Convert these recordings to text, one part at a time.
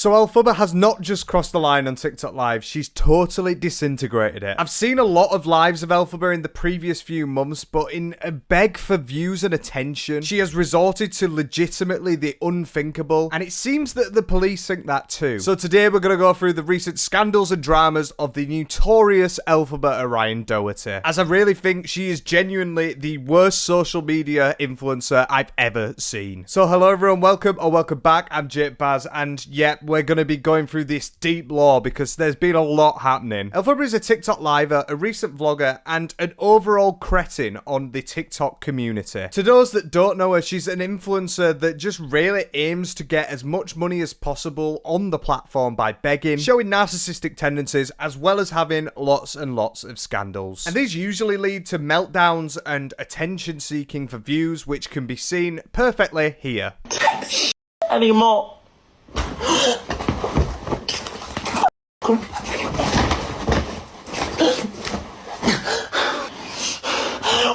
So Elphaba has not just crossed the line on TikTok Live, she's totally disintegrated it. I've seen a lot of lives of Elphaba in the previous few months, but in a beg for views and attention, she has resorted to legitimately the unthinkable, and it seems that the police think that too. So today we're going to go through the recent scandals and dramas of the notorious Elphaba Orion Doherty, as I really think she is genuinely the worst social media influencer I've ever seen. So hello everyone, welcome or welcome back. I'm Jake Baz, and yeah, we're going to be going through this deep lore because there's been a lot happening. Elphaba is a TikTok liver, a recent vlogger, and an overall cretin on the TikTok community. To those that don't know her, she's an influencer that just really aims to get as much money as possible on the platform by begging, showing narcissistic tendencies, as well as having lots and lots of scandals. And these usually lead to meltdowns and attention seeking for views, which can be seen perfectly here. Anymore.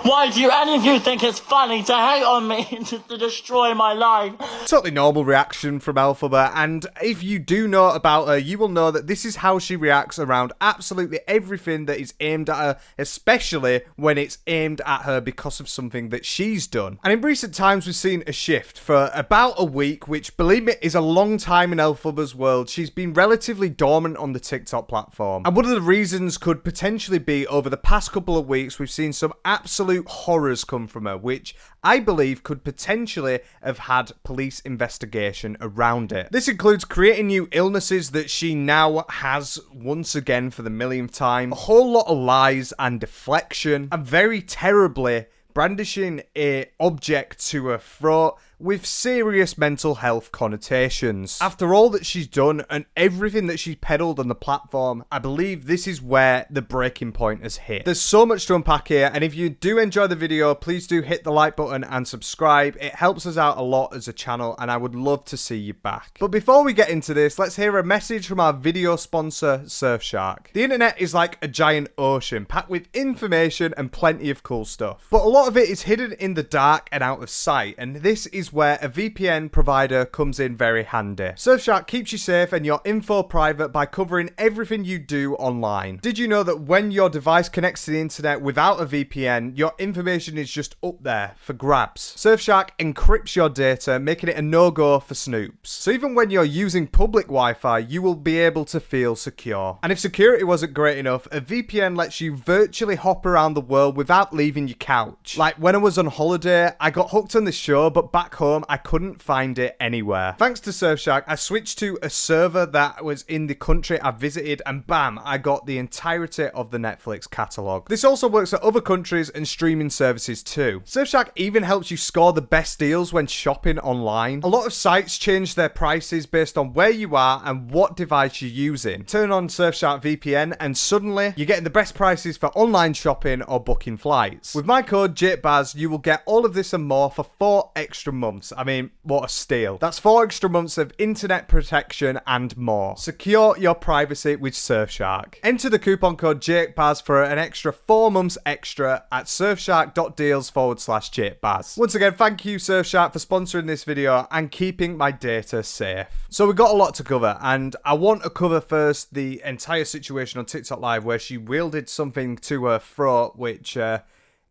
Why do any of you think it's funny to hate on me and just to destroy my life? Totally normal reaction from Elphaba, and if you do know about her, you will know that this is how she reacts around absolutely everything that is aimed at her, especially when it's aimed at her because of something that she's done. And in recent times, we've seen a shift. For about a week, which, believe me, is a long time in Elphaba's world, she's been relatively dormant on the TikTok platform. And one of the reasons could potentially be over the past couple of weeks, we've seen some absolute horrors come from her, which I believe could potentially have had police investigation around it. This includes creating new illnesses that she now has once again for the millionth time, a whole lot of lies and deflection, and very terribly brandishing a object to her throat with serious mental health connotations. After all that she's done and everything that she's peddled on the platform, I believe this is where the breaking point has hit. There's so much to unpack here, and if you do enjoy the video, please do hit the like button and subscribe. It helps us out a lot as a channel, and I would love to see you back. But before we get into this, let's hear a message from our video sponsor, SurfShark. The internet is like a giant ocean, packed with information and plenty of cool stuff. But a lot of it is hidden in the dark and out of sight, and this is where a VPN provider comes in very handy. SurfShark keeps you safe and your info private by covering everything you do online. Did you know that when your device connects to the internet without a VPN, your information is just up there for grabs? SurfShark encrypts your data, making it a no-go for snoops. So even when you're using public Wi-Fi, you will be able to feel secure. And if security wasn't great enough, a VPN lets you virtually hop around the world without leaving your couch. Like when I was on holiday, I got hooked on this show, but back home, I couldn't find it anywhere. Thanks to SurfShark, I switched to a server that was in the country I visited, and bam, I got the entirety of the Netflix catalogue. This also works for other countries and streaming services too. SurfShark even helps you score the best deals when shopping online. A lot of sites change their prices based on where you are and what device you're using. Turn on Surfshark VPN and suddenly you're getting the best prices for online shopping or booking flights. With my code JakeBaz, you will get all of this and more for 4 extra months. I mean, what a steal. That's 4 extra months of internet protection and more. Secure your privacy with Surfshark. Enter the coupon code JakeBaz for an extra 4 months extra at surfshark.deals/JakeBaz. Once again, thank you Surfshark for sponsoring this video and keeping my data safe. So we've got a lot to cover, and I want to cover first the entire situation on TikTok Live where she wielded something to her throat which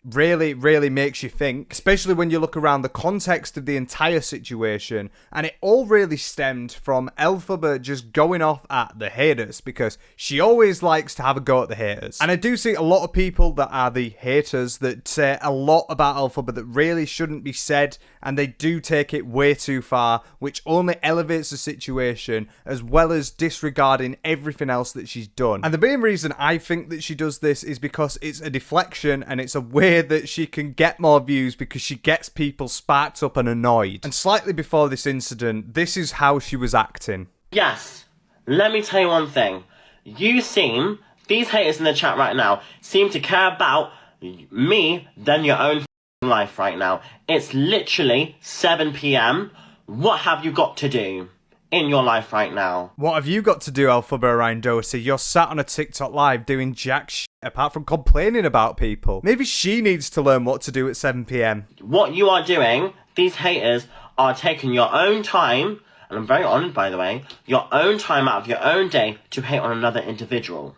really makes you think, especially when you look around the context of the entire situation, and it all really stemmed from Elphaba just going off at the haters, because she always likes to have a go at the haters. And I do see a lot of people that are the haters that say a lot about Elphaba that really shouldn't be said, and they do take it way too far, which only elevates the situation as well as disregarding everything else that she's done. And the main reason I think that she does this is because it's a deflection, and it's a way that she can get more views because she gets people sparked up and annoyed. And slightly before this incident, this is how she was acting. Yes, let me tell you one thing. These haters in the chat right now, seem to care about me than your own life right now. It's literally 7 PM. What have you got to do in your life right now? What have you got to do, Elphaba Orion Doherty? You're sat on a TikTok Live doing jack shit apart from complaining about people. Maybe she needs to learn what to do at 7 PM. What you are doing, these haters are taking your own time and I'm very honoured by the way, your own time out of your own day to hate on another individual.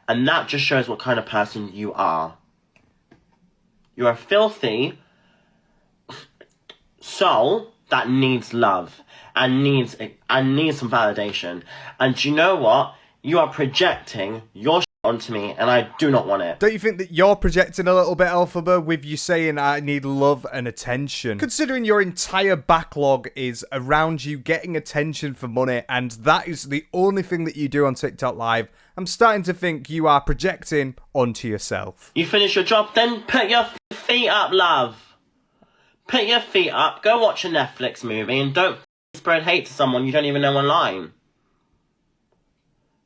And that just shows what kind of person you are. You're a filthy soul that needs love and needs some validation. And you know what? You are projecting your onto me, and I do not want it. Don't you think that you're projecting a little bit, Elphaba, with you saying I need love and attention? Considering your entire backlog is around you getting attention for money, and that is the only thing that you do on TikTok Live, I'm starting to think you are projecting onto yourself. You finish your job, then put your feet up, love. Put your feet up, go watch a Netflix movie, and don't spread hate to someone you don't even know online.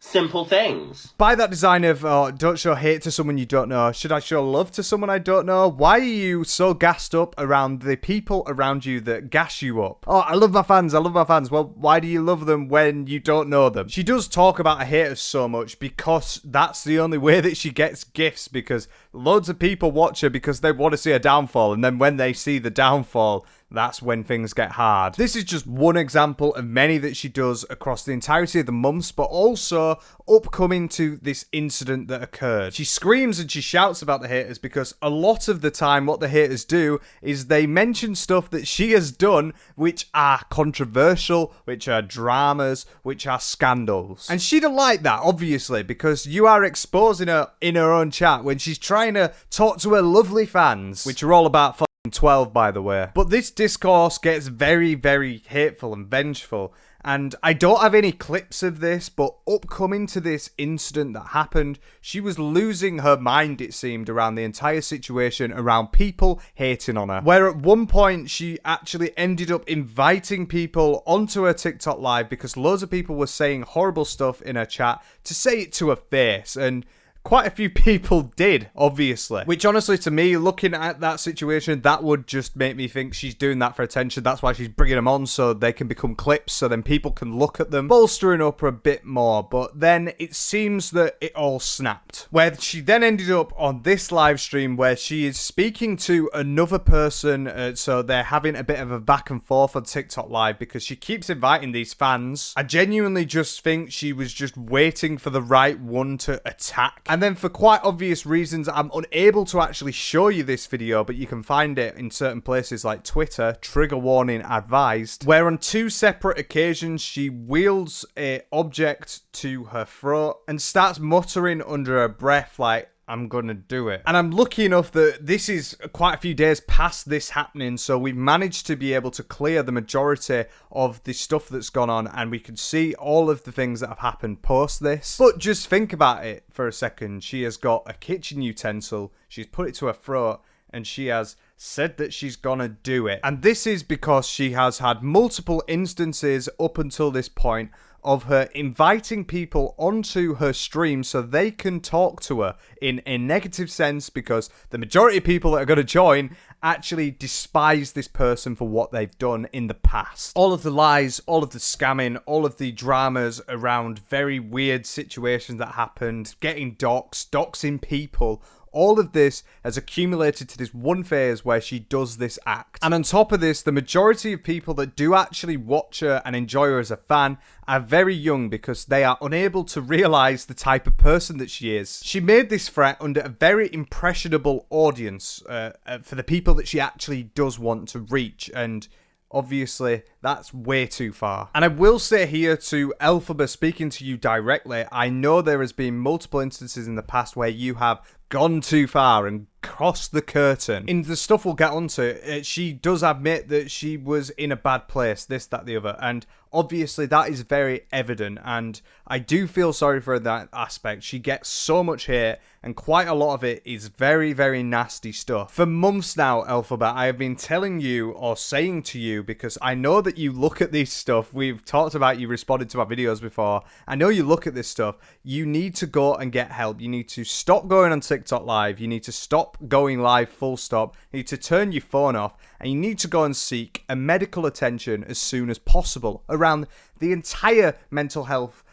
Simple things. By that design of, don't show hate to someone you don't know, should I show love to someone I don't know? Why are you so gassed up around the people around you that gas you up? Oh, I love my fans, I love my fans. Well, why do you love them when you don't know them? She does talk about her haters so much because that's the only way that she gets gifts, because loads of people watch her because they want to see her downfall, and then when they see the downfall, that's when things get hard. This is just one example of many that she does across the entirety of the months, but also upcoming to this incident that occurred. She screams and she shouts about the haters because a lot of the time what the haters do is they mention stuff that she has done which are controversial, which are dramas, which are scandals. And she don't like that, obviously, because you are exposing her in her own chat when she's trying to talk to her lovely fans, which are all about 12, by the way. But this discourse gets very, very hateful and vengeful, and I don't have any clips of this, but upcoming to this incident that happened, she was losing her mind, it seemed, around the entire situation, around people hating on her. Where at one point, she actually ended up inviting people onto her TikTok Live because loads of people were saying horrible stuff in her chat to say it to her face, and quite a few people did, obviously. Which, honestly, to me, looking at that situation, that would just make me think she's doing that for attention. That's why she's bringing them on, so they can become clips, so then people can look at them, bolstering up a bit more. But then it seems that it all snapped, where she then ended up on this live stream where she is speaking to another person, so they're having a bit of a back and forth on TikTok Live because she keeps inviting these fans. I genuinely just think she was just waiting for the right one to attack. And then for quite obvious reasons, I'm unable to actually show you this video, but you can find it in certain places like Twitter, trigger warning advised, where on two separate occasions she wields a object to her throat and starts muttering under her breath like, I'm gonna do it. And I'm lucky enough that this is quite a few days past this happening, so we've managed to be able to clear the majority of the stuff that's gone on, and we can see all of the things that have happened post this. But just think about it for a second. She has got a kitchen utensil, she's put it to her throat, and she has said that she's gonna do it. And this is because she has had multiple instances up until this point of her inviting people onto her stream so they can talk to her in a negative sense, because the majority of people that are going to join actually despise this person for what they've done in the past. All of the lies, all of the scamming, all of the dramas around very weird situations that happened, getting doxing people, all of this has accumulated to this one phase where she does this act. And on top of this, the majority of people that do actually watch her and enjoy her as a fan are very young because they are unable to realise the type of person that she is. She made this threat under a very impressionable audience for the people that she actually does want to reach, and obviously, that's way too far. And I will say here to Elphaba, speaking to you directly, I know there has been multiple instances in the past where you have gone too far and crossed the curtain. In the stuff we'll get onto, she does admit that she was in a bad place, this, that, the other, and obviously that is very evident, and I do feel sorry for her in that aspect. She gets so much hate, and quite a lot of it is very, very nasty stuff. For months now, Elphaba, I have been telling you or saying to you, because I know that you look at this stuff, we've talked about you responded to my videos before, I know you look at this stuff, you need to go and get help. You need to stop going on TikTok Live, you need to stop going live full stop, you need to turn your phone off, and you need to go and seek a medical attention as soon as possible around the entire mental health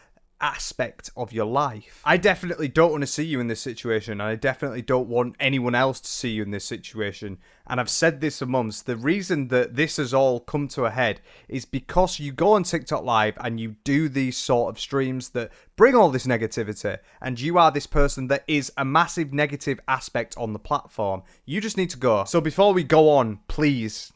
aspect of your life. I definitely don't want to see you in this situation, and I definitely don't want anyone else to see you in this situation. And I've said this for months. The reason that this has all come to a head is because you go on TikTok Live and you do these sort of streams that bring all this negativity, and you are this person that is a massive negative aspect on the platform. You just need to go. So before we go on, please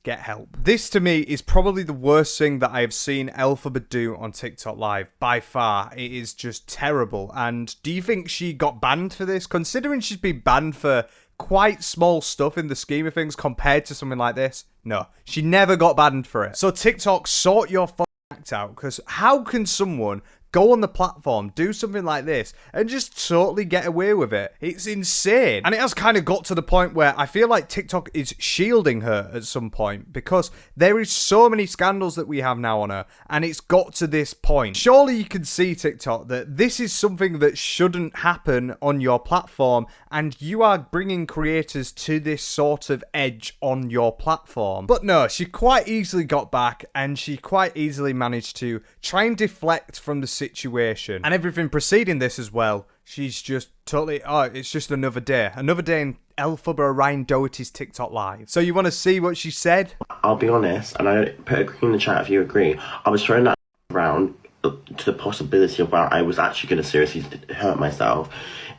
get help. This to me is probably the worst thing that I have seen Elphaba do on TikTok Live by far. It is just terrible. And do you think she got banned for this? Considering she's been banned for quite small stuff in the scheme of things compared to something like this, no, she never got banned for it. So TikTok, sort your act out, because how can someone go on the platform, do something like this, and just totally get away with it? It's insane. And it has kind of got to the point where I feel like TikTok is shielding her at some point, because there is so many scandals that we have now on her, and it's got to this point. Surely you can see, TikTok, that this is something that shouldn't happen on your platform, and you are bringing creators to this sort of edge on your platform. But no, she quite easily got back, and she quite easily managed to try and deflect from the situation and everything preceding this as well. She's just totally, it's just another day in Elphaba Orion Doherty's TikTok Live. So you want to see what she said? I'll be honest, and I put agree in the chat if you agree. I was throwing that around to the possibility of where I was actually going to seriously hurt myself.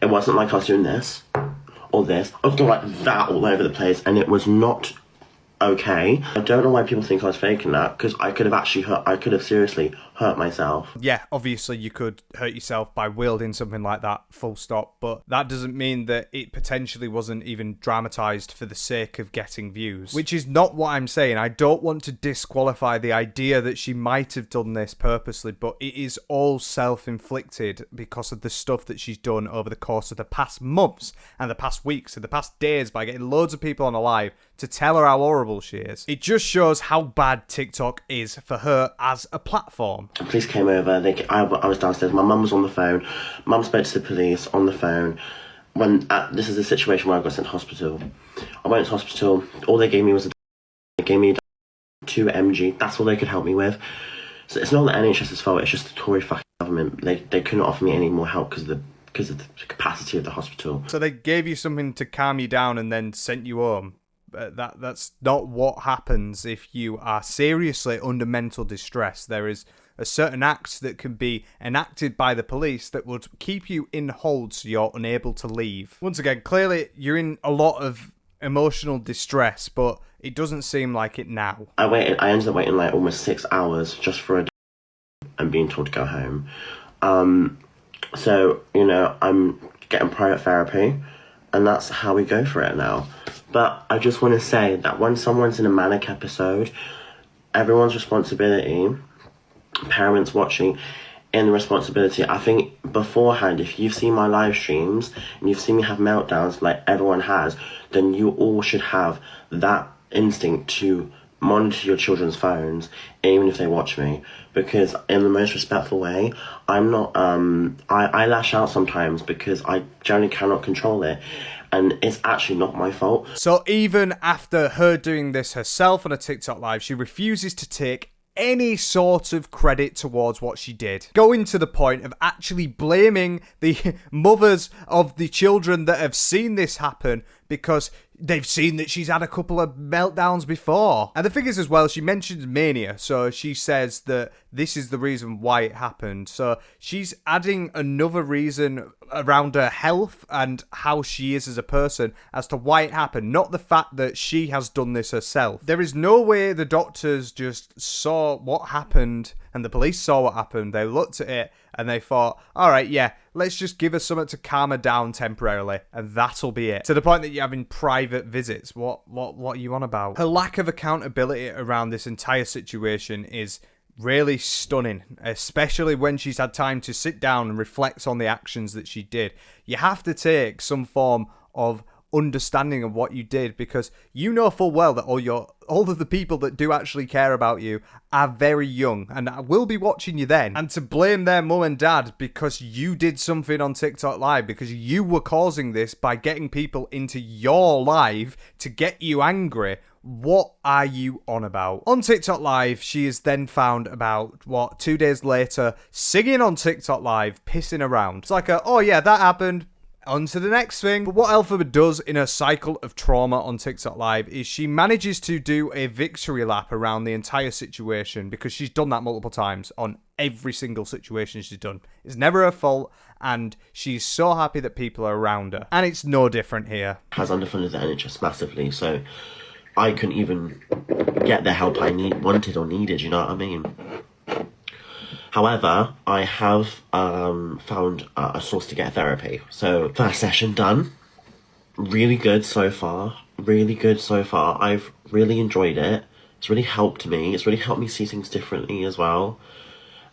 It wasn't like I was doing this or this. I was going like that all over the place, and it was not okay. I don't know why people think I was faking that, because I could have seriously hurt myself. Yeah, obviously you could hurt yourself by wielding something like that, full stop, but that doesn't mean that it potentially wasn't even dramatized for the sake of getting views, which is not what I'm saying. I don't want to disqualify the idea that she might have done this purposely, but it is all self-inflicted because of the stuff that she's done over the course of the past months and the past weeks and the past days by getting loads of people on a live to tell her how horrible she is. It just shows how bad TikTok is for her as a platform. The police came over. I was downstairs. My mum was on the phone. Mum spoke to the police on the phone. This is a situation where I got sent to hospital. I went to hospital. All they gave me was they gave me 2 mg. That's all they could help me with. So it's not the NHS's fault. It's just the Tory fucking government. They couldn't offer me any more help because of the capacity of the hospital. So they gave you something to calm you down and then sent you home. That's not what happens if you are seriously under mental distress. There is a certain act that can be enacted by the police that would keep you in hold so you're unable to leave. Once again, clearly you're in a lot of emotional distress, but it doesn't seem like it now. I ended up waiting like almost 6 hours just for and being told to go home. So, I'm getting private therapy, and that's how we go for it now. But I just want to say that when someone's in a manic episode, everyone's responsibility, parents watching, in the responsibility, I think beforehand, if you've seen my live streams and you've seen me have meltdowns like everyone has, then you all should have that instinct to monitor your children's phones, even if they watch me, because in the most respectful way, I'm not, I lash out sometimes because I generally cannot control it. And it's actually not my fault. So even after her doing this herself on a TikTok Live, she refuses to take any sort of credit towards what she did, going to the point of actually blaming the mothers of the children that have seen this happen because they've seen that she's had a couple of meltdowns before. And the thing is as well, she mentions mania, so she says that this is the reason why it happened. So she's adding another reason around her health and how she is as a person as to why it happened, not the fact that she has done this herself. There is no way the doctors just saw what happened and the police saw what happened. They looked at it and they thought, all right, yeah, let's just give her something to calm her down temporarily, and that'll be it. To the point that you're having private visits. What are you on about? Her lack of accountability around this entire situation is really stunning, especially when she's had time to sit down and reflect on the actions that she did. You have to take some form of understanding of what you did, because you know full well that all of the people that do actually care about you are very young and will be watching you then. And to blame their mum and dad because you did something on TikTok Live, because you were causing this by getting people into your live to get you angry, What are you on about? On TikTok Live, she is then found about, 2 days later, singing on TikTok Live, pissing around. It's like oh yeah, that happened. On to the next thing. But what Elphaba does in her cycle of trauma on TikTok Live is she manages to do a victory lap around the entire situation, because she's done that multiple times on every single situation she's done. It's never her fault, and she's so happy that people are around her. And it's no different here. Has underfunded the NHS massively, so I couldn't even get the help I wanted or needed, you know what I mean? However, I have found a source to get therapy. So, first session done. Really good so far. Really good so far. I've really enjoyed it. It's really helped me. It's really helped me see things differently as well.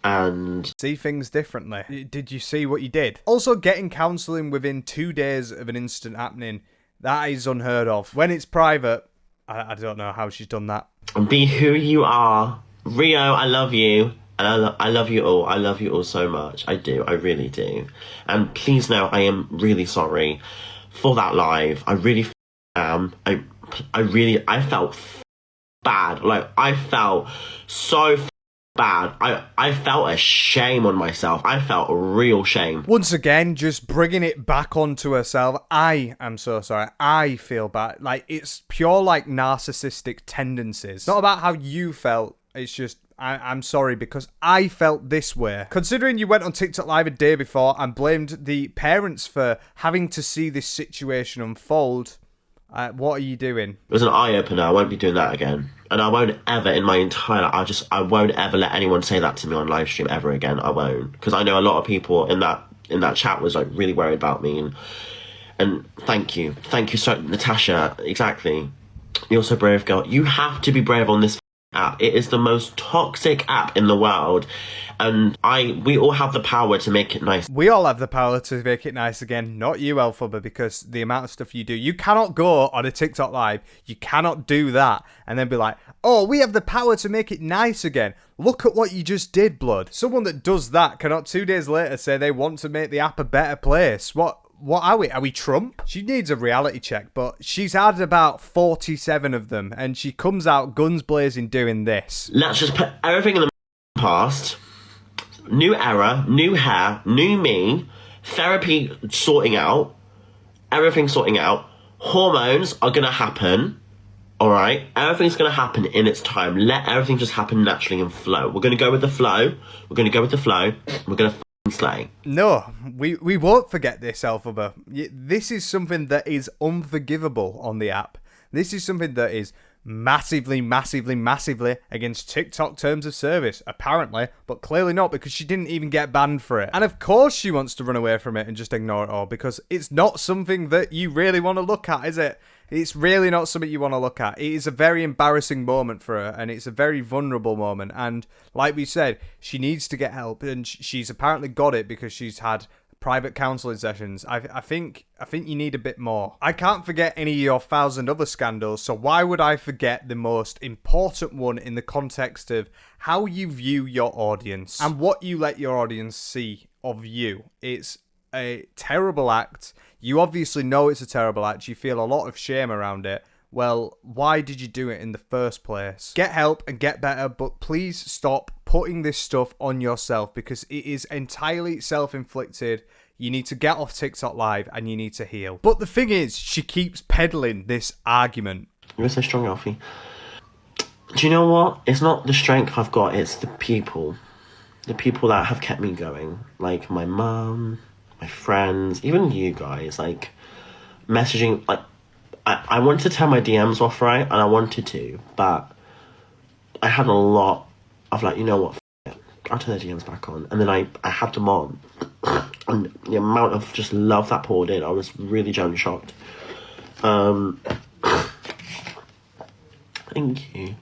And see things differently. Did you see what you did? Also, getting counselling within 2 days of an incident happening, that is unheard of. When it's private, I don't know how she's done that. Be who you are. Rio, I love you. And I love you all. I love you all so much. I do. I really do. And please know I am really sorry for that live. I really am. I felt bad. Like, I felt so bad. I felt a shame on myself. I felt a real shame. Once again, just bringing it back onto herself. I am so sorry. I feel bad. Like, it's pure, like, narcissistic tendencies. Not about how you felt. It's just, I'm sorry because I felt this way. Considering you went on TikTok Live a day before and blamed the parents for having to see this situation unfold, what are you doing? It was an eye-opener. I won't be doing that again. And I won't ever in my entire life, I won't ever let anyone say that to me on live stream ever again. I won't. Because I know a lot of people in that chat was like really worried about me. And thank you. Thank you so, Natasha. Exactly. You're so brave, girl. You have to be brave on this app. It is the most toxic app in the world, and we all have the power to make it nice. We all have the power to make it nice again, not you, Elphaba, because the amount of stuff you do. You cannot go on a TikTok Live, you cannot do that and then be like, oh, we have the power to make it nice again. Look at what you just did, blood. Someone that does that cannot 2 days later say they want to make the app a better place. What are we? Are we Trump? She needs a reality check, but she's had about 47 of them, and she comes out guns blazing doing this. Let's just put everything in the past. New era, new hair, new me, therapy sorting out, everything sorting out. Hormones are going to happen, all right? Everything's going to happen in its time. Let everything just happen naturally and flow. We're going to go with the flow. We're going to go with the flow. We're going to slay. No, we won't forget this, Elphaba. This is something that is unforgivable on the app. This is something that is massively against TikTok terms of service, apparently, but clearly not, because she didn't even get banned for it. And of course she wants to run away from it and just ignore it all, because it's not something that you really want to look at, is it? It's really not something you want to look at. It is a very embarrassing moment for her, and it's a very vulnerable moment. And like we said, she needs to get help, and she's apparently got it because she's had private counselling sessions. I think you need a bit more. I can't forget any of your 1,000 other scandals, so why would I forget the most important one in the context of how you view your audience and what you let your audience see of you? It's a terrible act. You obviously know it's a terrible act. You feel a lot of shame around it. Well, why did you do it in the first place? Get help and get better, but please stop putting this stuff on yourself, because it is entirely self-inflicted. You need to get off TikTok Live and you need to heal. But the thing is, she keeps peddling this argument. You're so strong, Alfie. Do you know what? It's not the strength I've got, it's the people. The people that have kept me going. Like my mum, my friends, even you guys, like messaging. Like I wanted to turn my DMs off, right? And I wanted to, but I had a lot of like, you know what, I'll turn the DMs back on. And then I had them on. And the amount of just love that poured in, I was really genuinely shocked. Thank you.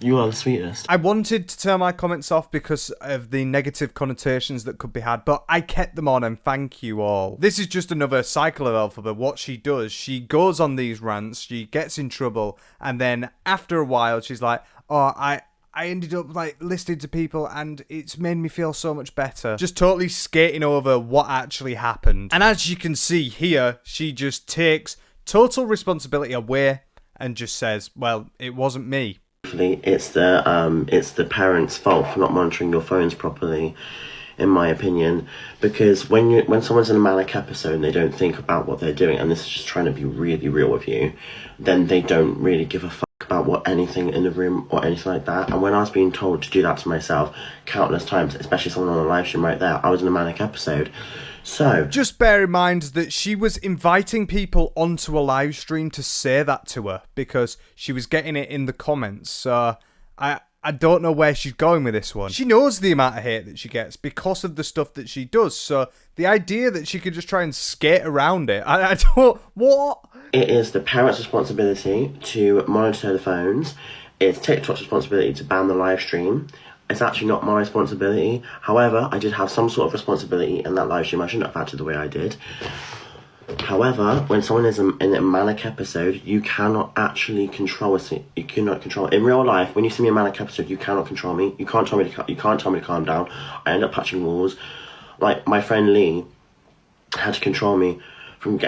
You are the sweetest. I wanted to turn my comments off because of the negative connotations that could be had, but I kept them on, and thank you all. This is just another cycle of Elphaba. What she does, she goes on these rants, she gets in trouble, and then after a while, she's like, oh, I ended up like listening to people and it's made me feel so much better. Just totally skating over what actually happened. And as you can see here, she just takes total responsibility away and just says, well, it wasn't me. It's the parents' fault for not monitoring your phones properly, in my opinion, because when someone's in a manic episode and they don't think about what they're doing, and this is just trying to be really real with you, then they don't really give a fuck about what anything in the room or anything like that. And when I was being told to do that to myself countless times, especially someone on a live stream right there, I was in a manic episode. So just bear in mind that she was inviting people onto a live stream to say that to her because she was getting it in the comments. So I don't know where she's going with this one. She knows the amount of hate that she gets because of the stuff that she does. So the idea that she could just try and skate around it, I don't... What? It is the parents' responsibility to monitor the phones. It's TikTok's responsibility to ban the live stream. It's actually not my responsibility. However, I did have some sort of responsibility in that live stream. I shouldn't have acted the way I did. However, when someone is in a manic episode, you cannot actually control it. You cannot control it. In real life, when you see me in a manic episode, you cannot control me. You can't tell me to calm down. I end up touching walls. Like my friend Lee had to control me from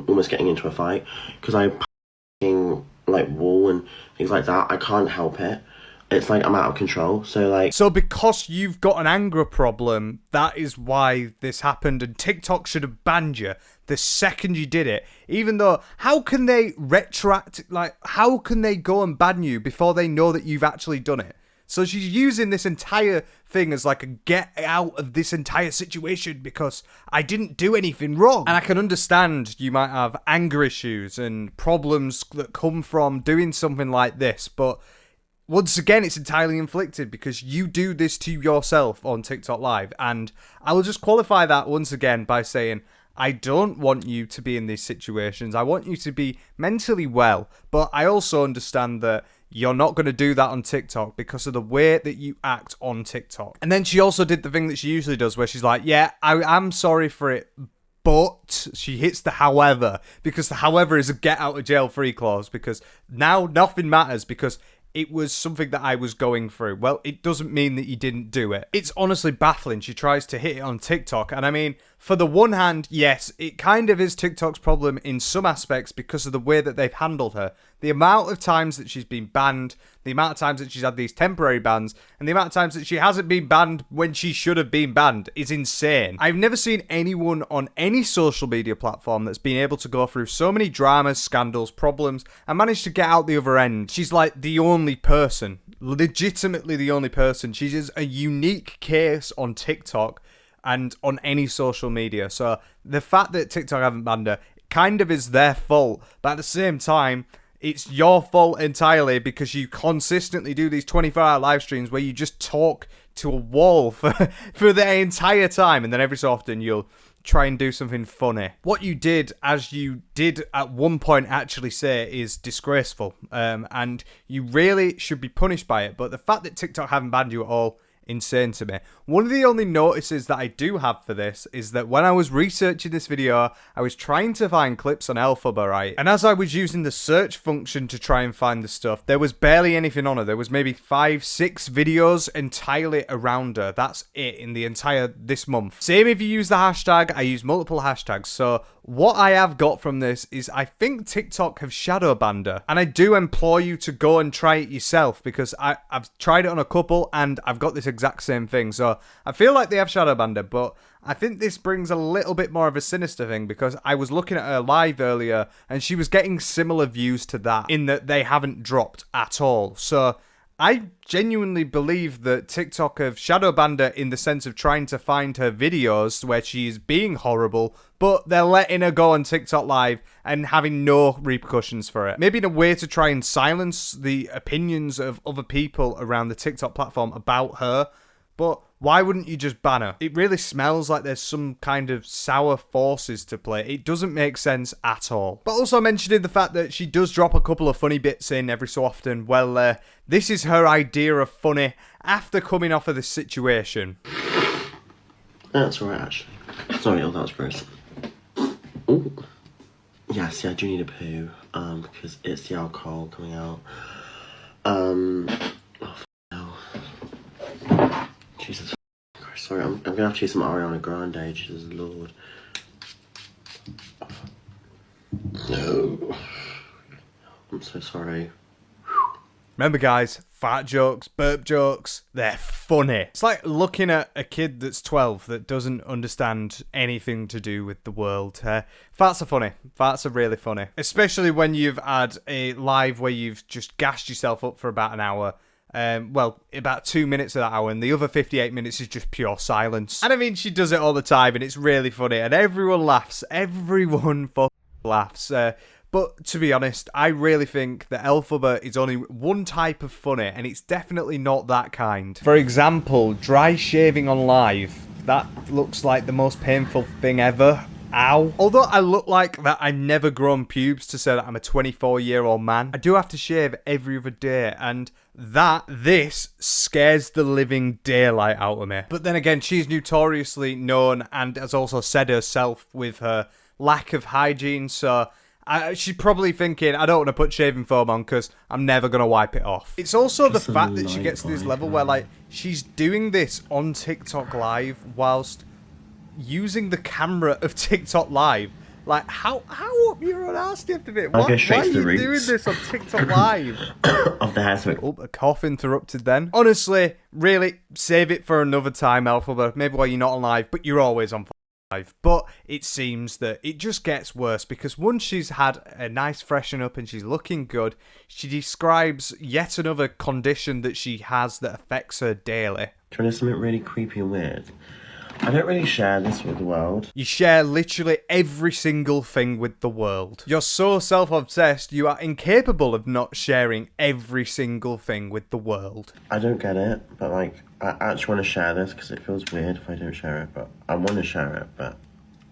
almost getting into a fight because I like wall and things like that. I can't help it. It's like I'm out of control. So because you've got an anger problem, that is why this happened, and TikTok should have banned you the second you did it. Even though, how can they how can they go and ban you before they know that you've actually done it? So she's using this entire thing as like a get out of this entire situation because I didn't do anything wrong. And I can understand you might have anger issues and problems that come from doing something like this, but once again, it's entirely inflicted because you do this to yourself on TikTok Live. And I will just qualify that once again by saying, I don't want you to be in these situations. I want you to be mentally well. But I also understand that you're not going to do that on TikTok because of the way that you act on TikTok. And then she also did the thing that she usually does where she's like, yeah, I'm sorry for it. But she hits the however, because the however is a get out of jail free clause, because now nothing matters because it was something that I was going through. Well, it doesn't mean that you didn't do it. It's honestly baffling. She tries to hit it on TikTok. And I mean, for the one hand, yes, it kind of is TikTok's problem in some aspects because of the way that they've handled her. The amount of times that she's been banned, the amount of times that she's had these temporary bans, and the amount of times that she hasn't been banned when she should have been banned is insane. I've never seen anyone on any social media platform that's been able to go through so many dramas, scandals, problems, and manage to get out the other end. She's like the only person, legitimately the only person. She's just a unique case on TikTok and on any social media. So the fact that TikTok haven't banned her kind of is their fault, but at the same time, it's your fault entirely because you consistently do these 24-hour live streams where you just talk to a wall for the entire time, and then every so often you'll try and do something funny. What you did, as you did at one point actually say, is disgraceful, and you really should be punished by it. But the fact that TikTok haven't banned you at all, insane to me. One of the only notices that I do have for this is that when I was researching this video, I was trying to find clips on Elphaba, right? And as I was using the search function to try and find the stuff, there was barely anything on her. There was maybe 5-6 videos entirely around her. That's it in the entire this month. Same if you use the hashtag. I use multiple hashtags. So what I have got from this is I think TikTok have shadow banned her. And I do implore you to go and try it yourself because I've tried it on a couple and I've got this exact same thing. So I feel like they have shadow banned her, but I think this brings a little bit more of a sinister thing because I was looking at her live earlier and she was getting similar views to that in that they haven't dropped at all. So I genuinely believe that TikTok have shadow banned her in the sense of trying to find her videos where she's being horrible, but they're letting her go on TikTok Live and having no repercussions for it. Maybe in a way to try and silence the opinions of other people around the TikTok platform about her, but why wouldn't you just ban her? It really smells like there's some kind of sour forces to play. It doesn't make sense at all. But also mentioning the fact that she does drop a couple of funny bits in every so often. Well, this is her idea of funny after coming off of this situation. That's alright, actually. Sorry, that was gross. Ooh. Yeah, see, I do need a poo, because it's the alcohol coming out. Jesus Christ, sorry, I'm gonna have to use some Ariana Grande, Jesus Lord. No. I'm so sorry. Remember, guys, fart jokes, burp jokes, they're funny. It's like looking at a kid that's 12 that doesn't understand anything to do with the world. Farts are funny. Farts are really funny. Especially when you've had a live where you've just gassed yourself up for about an hour. Well, about 2 minutes of that hour, and the other 58 minutes is just pure silence. And I mean, she does it all the time, and it's really funny, and everyone laughs. Everyone fucking laughs. But to be honest, I really think that Elphaba is only one type of funny, and it's definitely not that kind. For example, dry shaving on live. That looks like the most painful thing ever. Ow. Although I look like that I've never grown pubes to say that I'm a 24-year-old man, I do have to shave every other day, and this scares the living daylight out of me. But then again, she's notoriously known and has also said herself with her lack of hygiene, so she's probably thinking, I don't want to put shaving foam on because I'm never going to wipe it off. It's also the fact that she gets to this level where, like, she's doing this on TikTok Live whilst using the camera of TikTok Live. Like, how up your own ass do you have to be? Why are you doing this on TikTok Live? Of the hair, sorry. Oh, a cough interrupted then. Honestly, really, save it for another time, Elphaba. Maybe while you're not on live, but you're always on live. But it seems that it just gets worse because once she's had a nice freshen up and she's looking good, she describes yet another condition that she has that affects her daily. Do you want to something really creepy and weird? I don't really share this with the world. You share literally every single thing with the world. You're so self-obsessed, you are incapable of not sharing every single thing with the world. I don't get it, but like, I actually want to share this because it feels weird if I don't share it, but I want to share it, but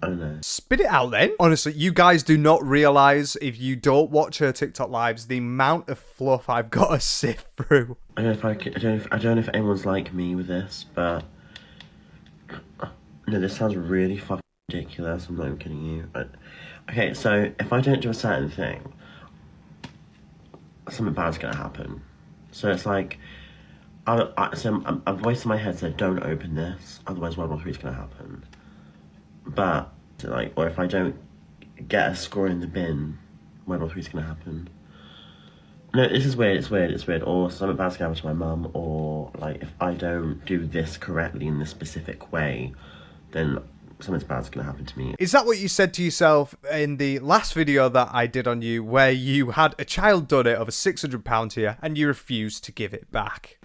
I don't know. Spit it out then. Honestly, you guys do not realise, if you don't watch her TikTok lives, the amount of fluff I've got to sift through. I don't know if anyone's like me with this, but no, this sounds really fucking ridiculous. I'm not even kidding you. But okay, so if I don't do a certain thing, something bad's gonna happen. So it's like, a voice in my head said, "Don't open this, otherwise World War III is gonna happen." But like, or if I don't get a score in the bin, World War III is gonna happen. No, this is weird. It's weird. Or something bad's gonna happen to my mum, or like if I don't do this correctly in this specific way, then something bad's gonna happen to me. Is that what you said to yourself in the last video that I did on you, where you had a child donate over £600 to you and you refused to give it back?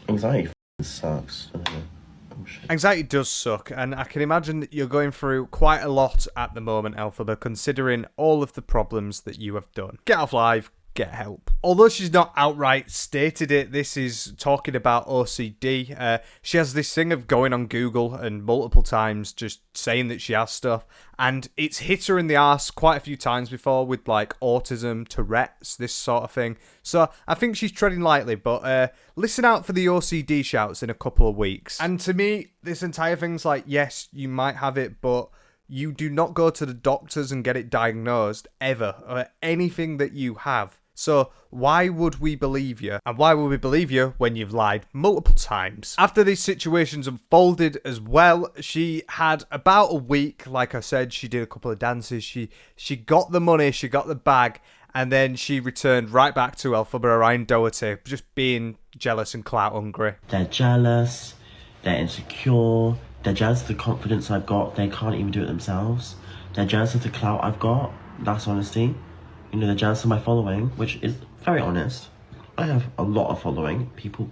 Anxiety sucks. Oh, shit. Anxiety does suck, and I can imagine that you're going through quite a lot at the moment, Elphaba, considering all of the problems that you have done. Get off live. Get help. Although she's not outright stated it, this is talking about OCD. She has this thing of going on Google and multiple times just saying that she has stuff, and it's hit her in the arse quite a few times before with like autism, Tourette's, this sort of thing. So I think she's treading lightly, but listen out for the OCD shouts in a couple of weeks. And to me, this entire thing's like, yes, you might have it, but you do not go to the doctors and get it diagnosed ever, or anything that you have. So why would we believe you? And why would we believe you when you've lied multiple times? After these situations unfolded as well, she had about a week. Like I said, she did a couple of dances. She got the money, she got the bag, and then she returned right back to Elphaba Orion Doherty, just being jealous and clout hungry. They're jealous, they're insecure, they're jealous of the confidence I've got. They can't even do it themselves. They're jealous of the clout I've got. That's honesty. You know, they're jealous of my following, which is very honest. I have a lot of following. People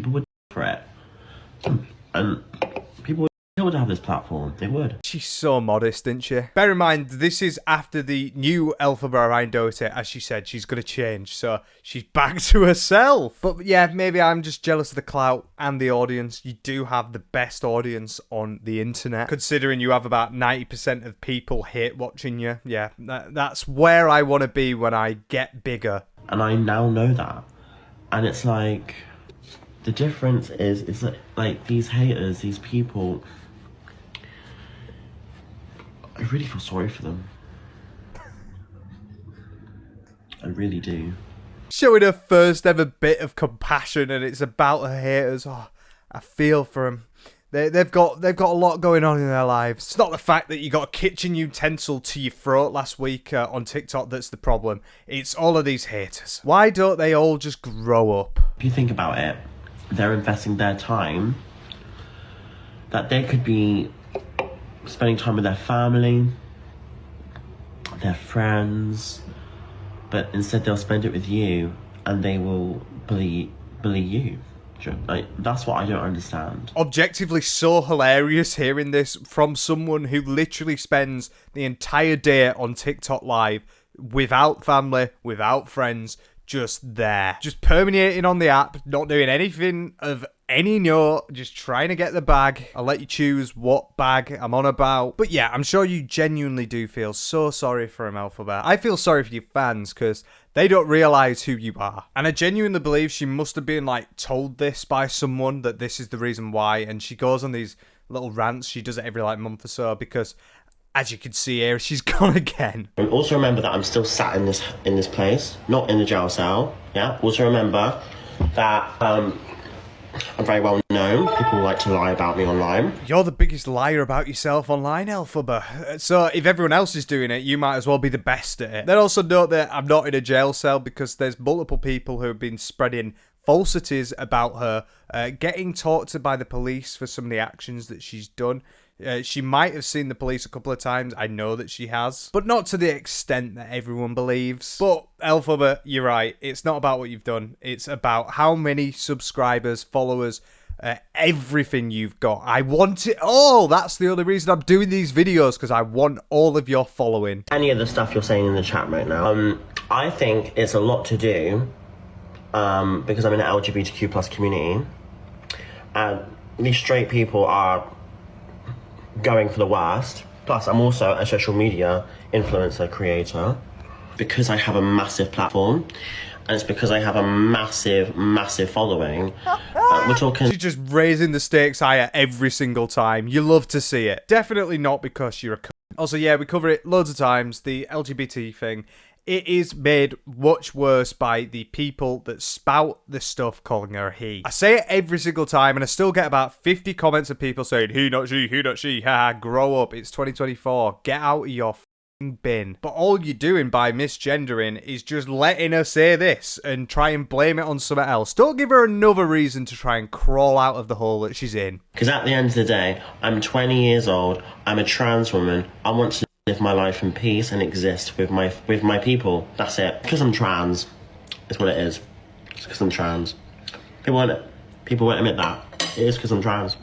would for it. And people would have this platform. They would. She's so modest, isn't she? Bear in mind, this is after the new Elphaba Orion Doherty. As she said, she's going to change, so she's back to herself. But yeah, maybe I'm just jealous of the clout and the audience. You do have the best audience on the internet, considering you have about 90% of people hate watching you. Yeah, that's where I want to be when I get bigger. And I now know that. And it's like, the difference is that, like, these haters, these people, I really feel sorry for them. I really do. Showing her first ever bit of compassion, and it's about her haters. Oh, I feel for them. They've got a lot going on in their lives. It's not the fact that you got a kitchen utensil to your throat last week on TikTok that's the problem. It's all of these haters. Why don't they all just grow up? If you think about it, they're investing their time that they could be spending time with their family, their friends, but instead they'll spend it with you, and they will bully you. Like, that's what I don't understand. Objectively so hilarious hearing this from someone who literally spends the entire day on TikTok live without family, without friends, just there. Just permeating on the app, not doing anything of any note, just trying to get the bag. I'll let you choose what bag I'm on about. But yeah, I'm sure you genuinely do feel so sorry for him, Elphaba. I feel sorry for your fans because they don't realise who you are. And I genuinely believe she must have been like told this by someone, that this is the reason why. And she goes on these little rants. She does it every like month or so because, as you can see here, she's gone again. And also remember that I'm still sat in this place, not in the jail cell. Yeah. Also remember that I'm very well known. People like to lie about me online. You're the biggest liar about yourself online, Elphaba. So if everyone else is doing it, you might as well be the best at it. Then also note that I'm not in a jail cell because there's multiple people who have been spreading falsities about her, getting talked to by the police for some of the actions that she's done. She might have seen the police a couple of times. I know that she has. But not to the extent that everyone believes. But, Elphaba, you're right. It's not about what you've done. It's about how many subscribers, followers, everything you've got. I want it all. That's the only reason I'm doing these videos, because I want all of your following. Any of the stuff you're saying in the chat right now, I think it's a lot to do because I'm in the LGBTQ plus community. And these straight people are going for the worst. Plus, I'm also a social media influencer creator because I have a massive platform, and it's because I have a massive following. We're talking. She's just raising the stakes higher every single time. You love to see it. Definitely not because you're a. Also, yeah, we cover it loads of times. The LGBT thing. It is made much worse by the people that spout the stuff calling her he. I say it every single time, and I still get about 50 comments of people saying, he, not she, haha, grow up, it's 2024, get out of your f***ing bin. But all you're doing by misgendering is just letting her say this and try and blame it on something else. Don't give her another reason to try and crawl out of the hole that she's in. Because at the end of the day, I'm 20 years old, I'm a trans woman, I want to live my life in peace and exist with my people. That's it. Because I'm trans. That's what it is. It's because I'm trans. People won't admit that. It is because I'm trans.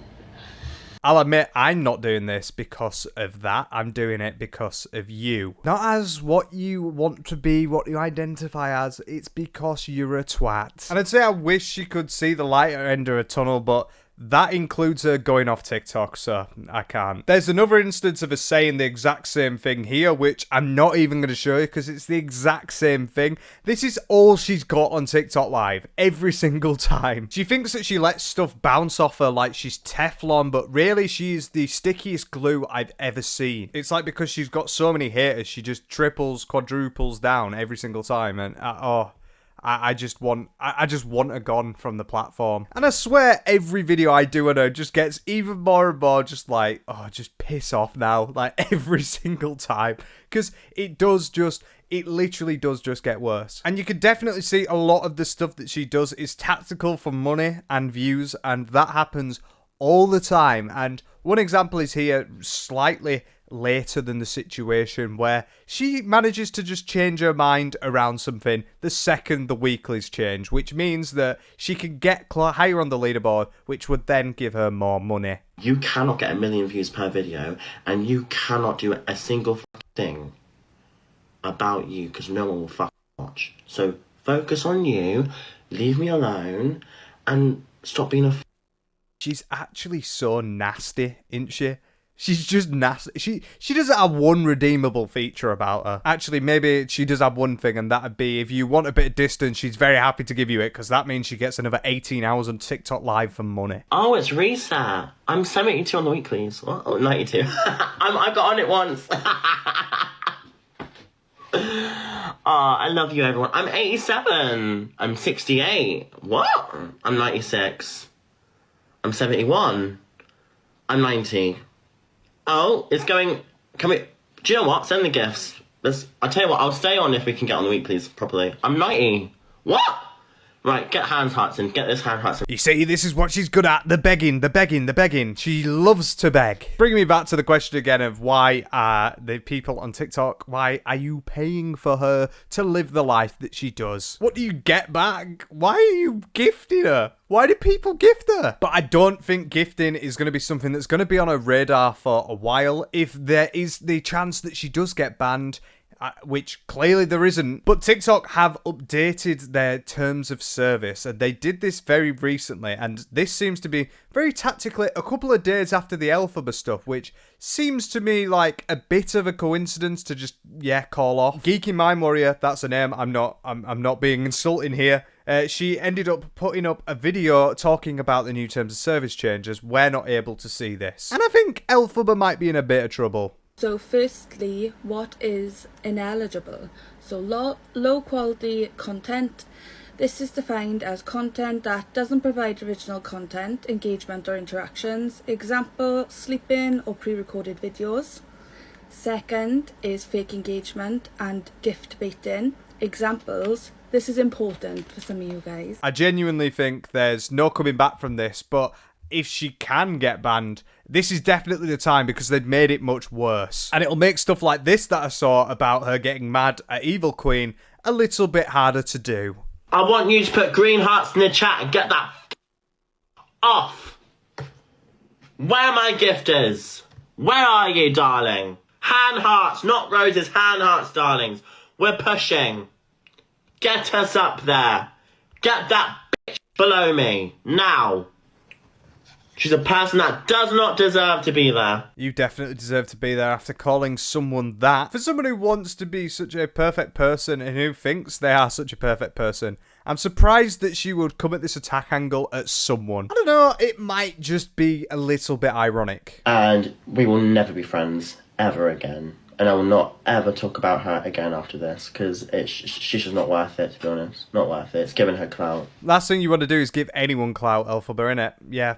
I'll admit, I'm not doing this because of that. I'm doing it because of you. Not as what you want to be, what you identify as. It's because you're a twat. And I'd say I wish she could see the light at the end of a tunnel, but that includes her going off TikTok, so I can't. There's another instance of her saying the exact same thing here, which I'm not even going to show you because it's the exact same thing. This is all she's got on TikTok Live, every single time. She thinks that she lets stuff bounce off her like she's Teflon, but really she's the stickiest glue I've ever seen. It's like because she's got so many haters, she just triples, quadruples down every single time, and I just want her gone from the platform. And I swear every video I do on her just gets even more and more just like, oh, just piss off now. Like every single time. Because it literally does just get worse. And you can definitely see a lot of the stuff that she does is tactical for money and views. And that happens all the time. And one example is here slightly later than the situation where she manages to just change her mind around something the second the weeklies change, which means that she can get higher on the leaderboard, which would then give her more money. You cannot get 1 million views per video, and you cannot do a single thing about you because no one will watch. So focus on you, leave me alone, and stop being a She's actually so nasty, isn't she? She's just nasty. She doesn't have one redeemable feature about her. Actually, maybe she does have one thing, and that'd be if you want a bit of distance, she's very happy to give you it, because that means she gets another 18 hours on TikTok Live for money. Oh, it's reset. I'm 72 on the weeklies. Oh, 92. I got on it once. I love you, everyone. I'm 87. I'm 68. What? I'm 96. I'm 71. I'm 90. Oh, it's going... Can we... Do you know what? Send the gifts. I'll tell you what, I'll stay on if we can get on the week, please, properly. I'm 90. What? Right, get hand hearts in. Get this hand hearts in. You see, this is what she's good at. The begging, the begging, the begging. She loves to beg. Bringing me back to the question again of why the people on TikTok, why are you paying for her to live the life that she does? What do you get back? Why are you gifting her? Why do people gift her? But I don't think gifting is going to be something that's going to be on her radar for a while. If there is the chance that she does get banned, which clearly there isn't. But TikTok have updated their terms of service, and they did this very recently, and this seems to be very tactically a couple of days after the Elphaba stuff, which seems to me like a bit of a coincidence to just, call off. Geeky Mind Warrior, that's her name, I'm not being insulting here. She ended up putting up a video talking about the new terms of service changes. We're not able to see this. And I think Elphaba might be in a bit of trouble. So firstly, what is ineligible? So low quality content. This is defined as content that doesn't provide original content, engagement or interactions. Example, sleeping or pre-recorded videos. Second is fake engagement and gift baiting. Examples, this is important for some of you guys. I genuinely think there's no coming back from this, but if she can get banned, this is definitely the time because they've made it much worse. And it'll make stuff like this that I saw about her getting mad at Evil Queen a little bit harder to do. I want you to put green hearts in the chat and get that off. Where are my gifters? Where are you, darling? Hand hearts, not roses, hand hearts, darlings. We're pushing. Get us up there. Get that bitch below me. Now. She's a person that does not deserve to be there. You definitely deserve to be there after calling someone that. For someone who wants to be such a perfect person and who thinks they are such a perfect person, I'm surprised that she would come at this attack angle at someone. I don't know, it might just be a little bit ironic. And we will never be friends ever again. And I will not ever talk about her again after this, because she's just not worth it, to be honest. Not worth it. It's giving her clout. Last thing you want to do is give anyone clout, Elphaba, innit? Yeah.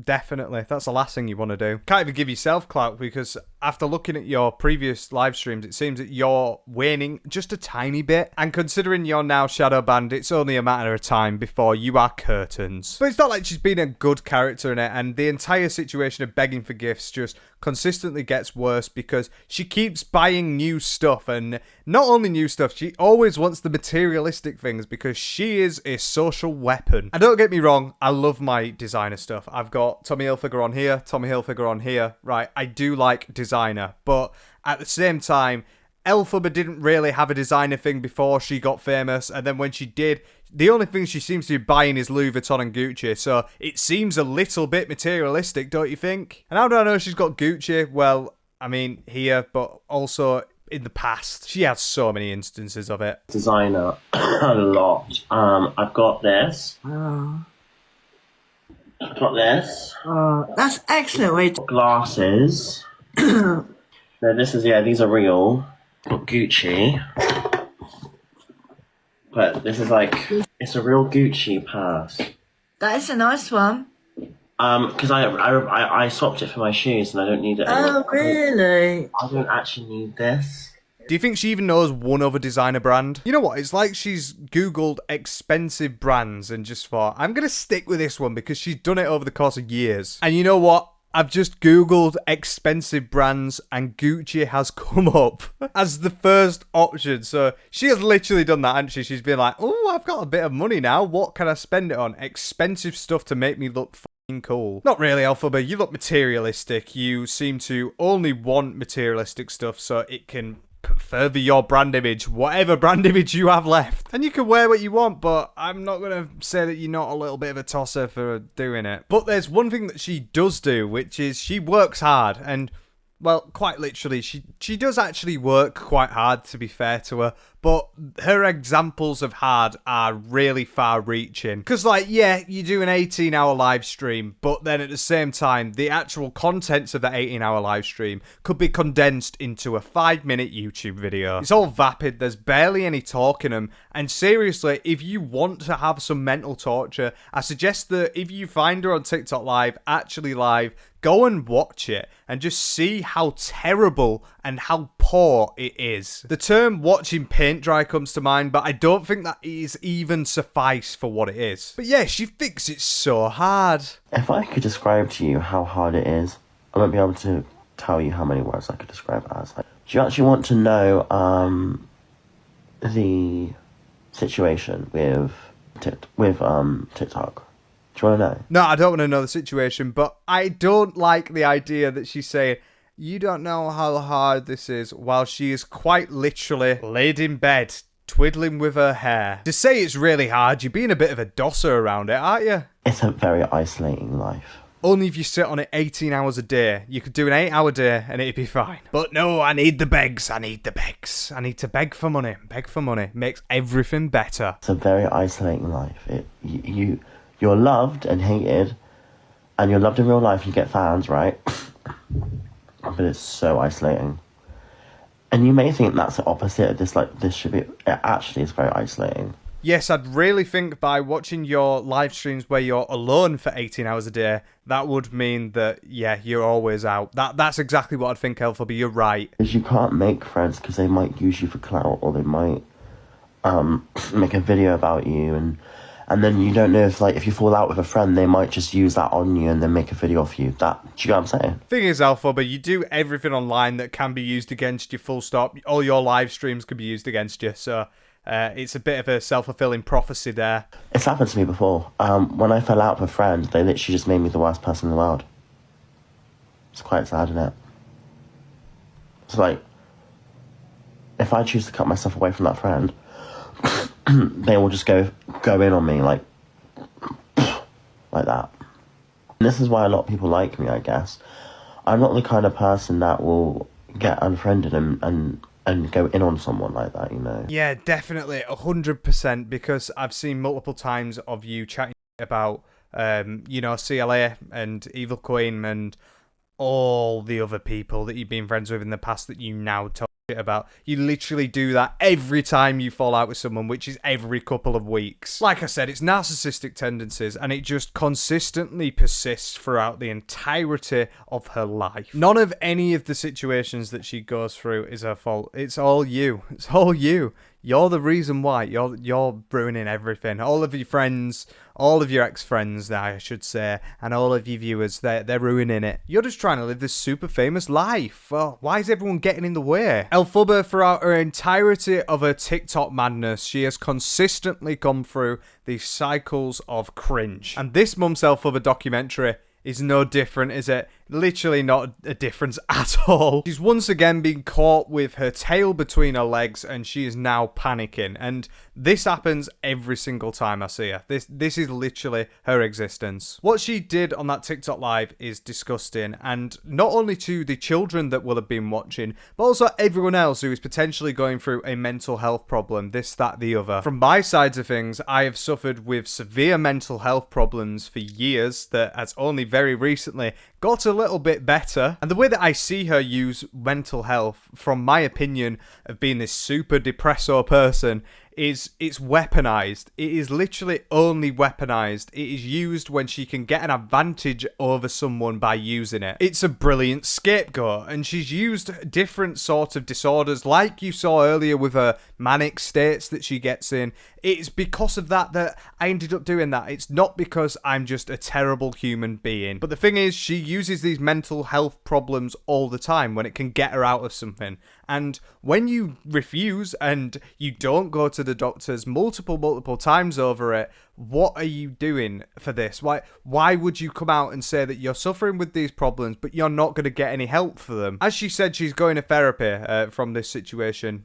Definitely. That's the last thing you want to do. Can't even give yourself clout because after looking at your previous live streams, it seems that you're waning just a tiny bit. And considering you're now shadow banned, it's only a matter of time before you are curtains. But it's not like she's been a good character in it, and the entire situation of begging for gifts just consistently gets worse because she keeps buying new stuff, and not only new stuff, she always wants the materialistic things because she is a social weapon. And don't get me wrong, I love my designer stuff. I've got Tommy Hilfiger on here, Tommy Hilfiger on here, right? I do like designer, but at the same time, Elphaba didn't really have a designer thing before she got famous, and then when she did, the only thing she seems to be buying is Louis Vuitton and Gucci, so it seems a little bit materialistic, don't you think? And how do I know she's got Gucci? Well, I mean, here, but also in the past. She has so many instances of it. Designer, a lot. I've got this. I've got this. That's excellent way to... Glasses. No, this is, these are real. Got Gucci. But this is like, it's a real Gucci purse. That is a nice one. Because I swapped it for my shoes and I don't need it anymore. Oh, really? I don't actually need this. Do you think she even knows one other designer brand? You know what? It's like she's Googled expensive brands and just thought, I'm going to stick with this one because she's done it over the course of years. And you know what? I've just Googled expensive brands and Gucci has come up as the first option. So she has literally done that, hasn't she? She's been like, oh, I've got a bit of money now. What can I spend it on? Expensive stuff to make me look cool. Not really, Elphaba. You look materialistic. You seem to only want materialistic stuff so it can further your brand image, whatever brand image you have left. And you can wear what you want, but I'm not going to say that you're not a little bit of a tosser for doing it. But there's one thing that she does do, which is she works hard. And, well, quite literally, she does actually work quite hard, to be fair to her. But her examples of hard are really far-reaching. Because, like, yeah, you do an 18-hour live stream, but then at the same time, the actual contents of that 18-hour live stream could be condensed into a 5-minute YouTube video. It's all vapid, there's barely any talk in them, and seriously, if you want to have some mental torture, I suggest that if you find her on TikTok Live, actually live, Go and watch it and just see how terrible and how poor it is. The term watching paint dry comes to mind, but I don't think that is even suffice for what it is. But yeah, she thinks it's so hard. If I could describe to you how hard it is, I won't be able to tell you how many words I could describe it as. Do you actually want to know the situation with TikTok? Do you want to know? No, I don't want to know the situation, but I don't like the idea that she's saying, you don't know how hard this is, while she is quite literally laid in bed, twiddling with her hair. To say it's really hard, you're being a bit of a dosser around it, aren't you? It's a very isolating life. Only if you sit on it 18 hours a day. You could do an 8-hour day and it'd be fine. But no, I need the begs. I need to beg for money. Beg for money. Makes everything better. It's a very isolating life. You're loved and hated, and you're loved in real life, you get fans, right? But it's so isolating. And you may think that's the opposite of this, like, this should be... It actually is very isolating. Yes, I'd really think by watching your live streams where you're alone for 18 hours a day, that would mean that, yeah, you're always out. That's exactly what I'd think, Elphaba. You're right. Because you can't make friends because they might use you for clout, or they might make a video about you, and then you don't know if you fall out with a friend, they might just use that on you and then make a video of you. Do you get what I'm saying? Thing is, Elphaba, you do everything online that can be used against you, full stop. All your live streams could be used against you, so it's a bit of a self-fulfilling prophecy there. It's happened to me before. When I fell out with a friend, they literally just made me the worst person in the world. It's quite sad, isn't it? It's like, if I choose to cut myself away from that friend, they will just go in on me like that. And this is why a lot of people like me, I guess. I'm not the kind of person that will get unfriended and go in on someone like that, you know? Yeah, definitely, 100%, because I've seen multiple times of you chatting about, CLA and Evil Queen and all the other people that you've been friends with in the past that you now talk about. You literally do that every time you fall out with someone, which is every couple of weeks. Like I said, it's narcissistic tendencies, and it just consistently persists throughout the entirety of her life. None of any of the situations that she goes through is her fault. It's all you. It's all you. You're the reason why. You're ruining everything. All of your friends, all of your ex-friends, I should say, and all of your viewers, they're ruining it. You're just trying to live this super famous life. Well, why is everyone getting in the way? Elphaba, throughout her entirety of her TikTok madness, she has consistently gone through these cycles of cringe. And this month's Elphaba documentary is no different, is it? Literally not a difference at all. She's once again been caught with her tail between her legs, and she is now panicking. And this happens every single time I see her. This is literally her existence. What she did on that TikTok live is disgusting, and not only to the children that will have been watching, but also everyone else who is potentially going through a mental health problem, this, that, the other. From my side of things, I have suffered with severe mental health problems for years that has only very recently got a little bit better. And the way that I see her use mental health, from my opinion of being this super depresso person, is it's weaponized. It is literally only weaponized. It is used when she can get an advantage over someone by using it. It's a brilliant scapegoat, and she's used different sorts of disorders, like you saw earlier with her manic states that she gets in. It's because of that I ended up doing that. It's not because I'm just a terrible human being. But the thing is, she uses these mental health problems all the time when it can get her out of something. And when you refuse and you don't go to the doctors multiple times over it, what are you doing for this? Why would you come out and say that you're suffering with these problems, but you're not going to get any help for them? As she said, she's going to therapy from this situation,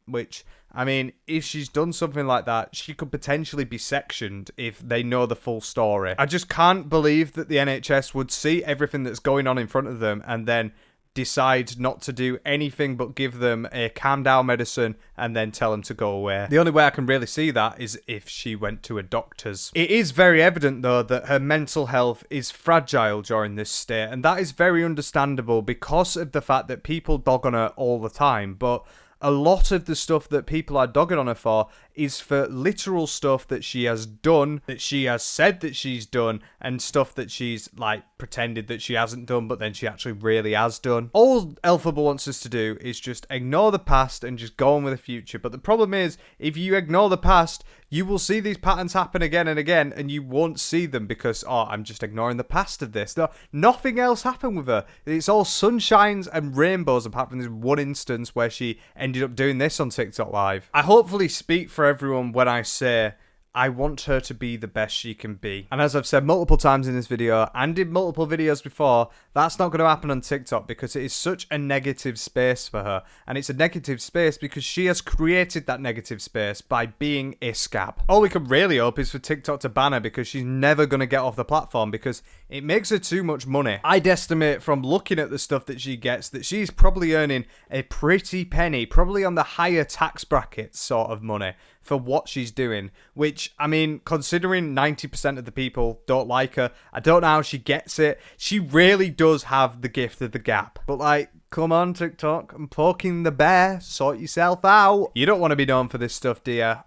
which, I mean, if she's done something like that, she could potentially be sectioned if they know the full story. I just can't believe that the NHS would see everything that's going on in front of them and then decide not to do anything but give them a calm down medicine and then tell them to go away. The only way I can really see that is if she went to a doctor's. It is very evident, though, that her mental health is fragile during this state, and that is very understandable because of the fact that people dog on her all the time. But a lot of the stuff that people are dogging on her for is for literal stuff that she has done, that she has said that she's done, and stuff that she's like pretended that she hasn't done, but then she actually really has done. All Elphaba wants us to do is just ignore the past and just go on with the future. But the problem is, if you ignore the past, you will see these patterns happen again and again, and you won't see them because, oh, I'm just ignoring the past of this. No, nothing else happened with her. It's all sunshines and rainbows, apart from this one instance where she ended up doing this on TikTok Live. I hopefully speak for everyone when I say I want her to be the best she can be. And as I've said multiple times in this video, and in multiple videos before, that's not going to happen on TikTok because it is such a negative space for her. And it's a negative space because she has created that negative space by being a scab. All we can really hope is for TikTok to ban her because she's never going to get off the platform because it makes her too much money. I'd estimate from looking at the stuff that she gets that she's probably earning a pretty penny, probably on the higher tax bracket sort of money for what she's doing, which, I mean, considering 90% of the people don't like her, I don't know how she gets it. She really does have the gift of the gap. But like, come on TikTok, I'm poking the bear, sort yourself out. You don't want to be known for this stuff, dear.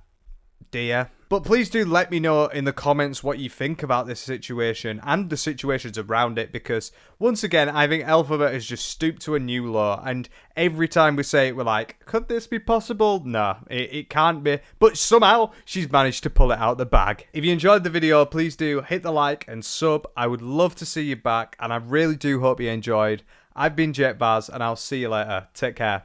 But please do let me know in the comments what you think about this situation and the situations around it, because once again, I think Elphaba has just stooped to a new low, and every time we say it, we're like, could this be possible? No, it can't be, but somehow she's managed to pull it out the bag. If you enjoyed the video, please do hit the like and sub. I would love to see you back, and I really do hope you enjoyed. I've been Baz, and I'll see you later. Take care.